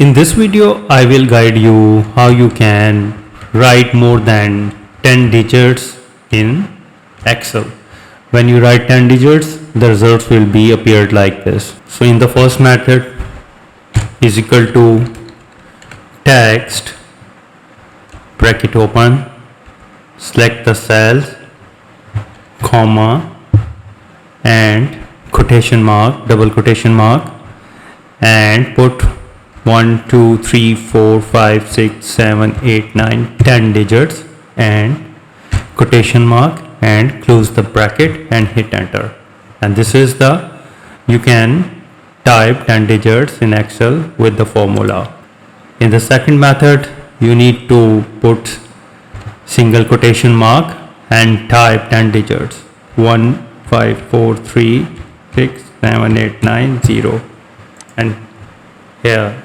In this video, I will guide you how you can write more than 10 digits in Excel. When you write 10 digits, the results will be appeared like this. So in the first method is equal to text, bracket open, select the cells, comma and quotation mark, double quotation mark, and put 1 2 3 4 5 6 7 8 9 10 digits and quotation mark and close the bracket and hit enter. And this is the, you can type 10 digits in Excel with the formula. In the second method, you need to put single quotation mark and type 10 digits 1 5 4 3 6 7 8 9 0, and here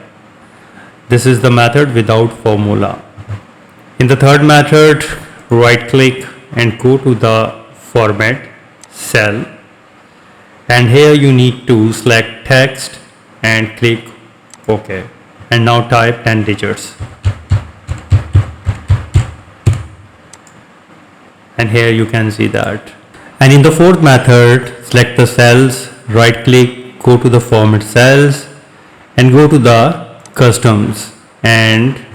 this is the method without formula. In the third method, right click and go to the format cell, and here you need to select text and click OK, and now type 10 digits, and here you can see that. And in the fourth method, select the cells, right click, go to the format cells and go to the customs and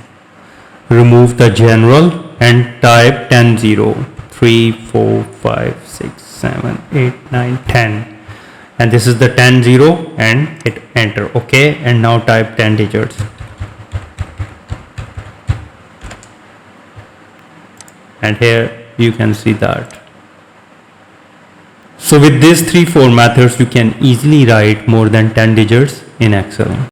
remove the general and type 10 0 3 4 5 6 7 8 9 10, and this is the 10 0 and hit enter. OK, and now type 10 digits, and here you can see that. So with these 3-4 methods, you can easily write more than 10 digits in Excel.